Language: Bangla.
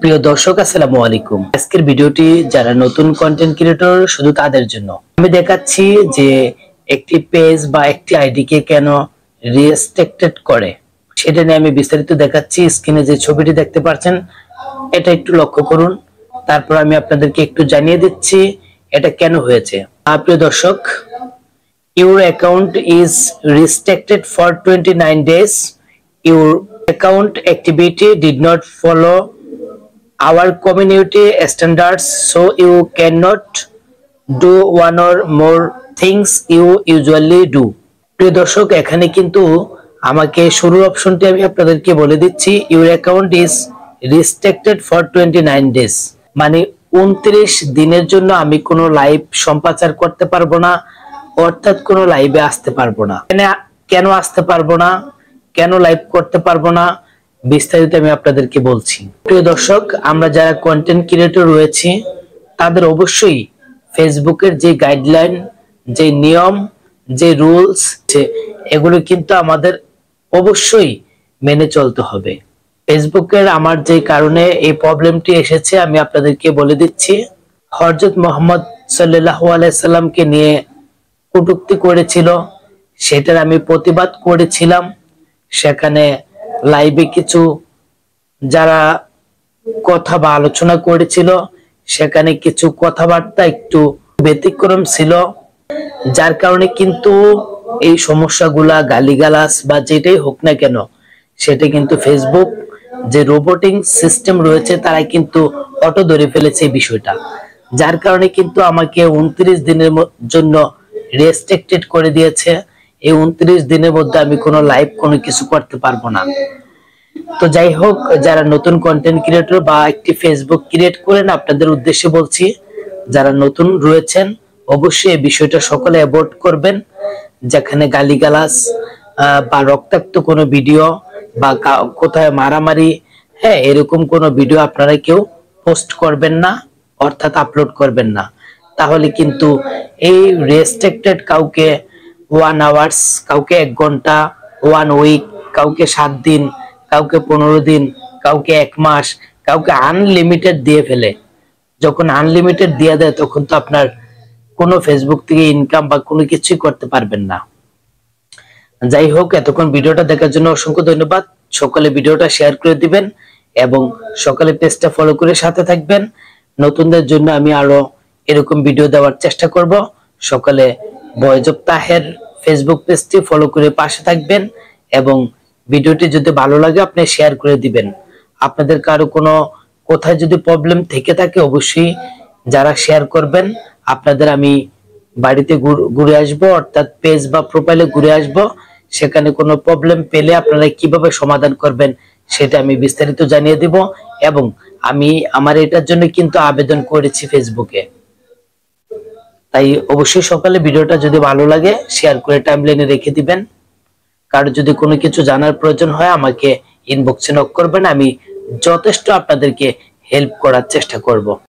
প্রিয় দর্শক, আসসালামু আলাইকুম। আজকের ভিডিওটি যারা নতুন কন্টেন্ট ক্রিয়েটর শুধু তাদের জন্য। আমি দেখাচ্ছি যে একটি পেজ বা একটি আইডি কে কেন রেস্ট্রিক্টেড করে, সেটা নিয়ে আমি বিস্তারিত দেখাচ্ছি। স্ক্রিনে যে ছবিটি দেখতে পাচ্ছেন এটা একটু লক্ষ্য করুন, তারপর আমি আপনাদেরকে একটু জানিয়ে দিচ্ছি এটা কেন হয়েছে। প্রিয় দর্শক, your account is restricted for 29 days. Your account activity did not follow our community standards, so you cannot do one or more things you usually do. প্রিয় দর্শক, এখানে কিন্তু আমাকে শুরুর অপশনটি আমি আপনাদেরকে বলে দিচ্ছি। your account is restricted for 29 days, মানে 29 দিনের জন্য আমি কোনো লাইভ সম্প্রচার করতে পারবো না, অর্থাৎ কোনো লাইভে আসতে পারবো না। কেন আসতে পারবো না, কেন লাইভ করতে পারবো না, বিস্তারিত আমি আপনাদেরকে বলছি। প্রিয় দর্শক, আমরা যারা কন্টেন্ট ক্রিয়েটর রয়েছি তাদের অবশ্যই ফেসবুকের যে গাইডলাইন, যে নিয়ম, যে রুলস, এগুলো কিন্তু আমাদের অবশ্যই মেনে চলতে হবে। ফেসবুকের আমার যে কারণে এই প্রবলেমটি এসেছে আমি আপনাদেরকে বলে দিচ্ছি। হযরত মুহাম্মদ সাল্লাল্লাহু আলাইহি সাল্লামকে নিয়ে কটূক্তি করেছিল, সেটার আমি প্রতিবাদ করেছিলাম। সেখানে লাইভে কিছু যারা কথা বা আলোচনা করেছিল, সেখানে কিছু কথাবার্তা একটু ব্যতিক্রম ছিল, যার কারণে কিন্তু এই সমস্যাগুলা, গালিগালাজ বা যেটাই হোক না কেন, সেটা কিন্তু ফেসবুক যে রোবোটিং সিস্টেম রয়েছে তারা কিন্তু অটো ধরে ফেলেছে এই বিষয়টা, যার কারণে কিন্তু আমাকে 29 দিনের জন্য রেস্ট্রিক্টেড করে দিয়েছে। এই 29 দিনের মধ্যে আমি কোনো লাইভ কোনো কিছু করতে পারবো না। তো যাই হোক, যারা নতুন কন্টেন্ট ক্রিয়েটর বা একটি ফেসবুক ক্রিয়েট করেন, আপনাদের উদ্দেশ্যে বলছি, যারা নতুন রয়েছেন অবশ্যই এই বিষয়টা সকলে অ্যাভয়েড করবেন। যেখানে গালিগালাজ বা রক্তাক্ত কোনো ভিডিও বা কোথায় মারামারি, এরকম কোনো ভিডিও আপনারা কেউ পোস্ট করবেন না, অর্থাৎ আপলোড করবেন না। তাহলে কিন্তু এই রেস্ট্রিক্টেড কাউকে 1 আওয়ার্স, কাউকে 1 ঘন্টা, 1 উইক, কাউকে 7 দিন, কাউকে 15 দিন, কাউকে 1 মাস, কাউকে আনলিমিটেড দিয়ে ফেলে। যখন আনলিমিটেড দিয়ে দেয় তখন তো আপনার কোনো ফেসবুক থেকে ইনকাম বা কোনো কিছুই করতে পারবেন না। যাই হোক, এতক্ষণ ভিডিওটা দেখার জন্য অসংখ্য ধন্যবাদ। সকলে ভিডিওটা শেয়ার করে দিবেন এবং সকলে পেজটা ফলো করে সাথে থাকবেন। নতুনদের জন্য আমি আরো এরকম ভিডিও দেওয়ার চেষ্টা করব। সকলে ভয়েস অফ তাহের ফেসবুক পেজটি ফলো করে পাশে থাকবেন এবং ভিডিওটি যদি ভালো লাগে আপনি শেয়ার করে দিবেন। আপনাদের কারো কোনো কোথায় যদি প্রবলেম থেকে থাকে অবশ্যই যারা শেয়ার করবেন আপনাদের আমি বাড়িতে ঘুরে আসবো, অর্থাৎ পেজ বা প্রোফাইলে ঘুরে আসবো। সেখানে কোনো প্রবলেম পেলে আপনারা কিভাবে সমাধান করবেন সেটা আমি বিস্তারিত জানিয়ে দিব এবং আমি আমার এটার জন্য কিন্তু আবেদন করেছি ফেসবুকে। তাই অবশ্যই সকালে ভিডিওটা যদি ভালো লাগে শেয়ার করে টাইমলাইনে রেখে দিবেন। কারো যদি কোনো কিছু জানার প্রয়োজন হয় আমাকে ইনবক্সে নক করবেন, আমি যথেষ্ট আপনাদেরকে হেল্প করার চেষ্টা করব।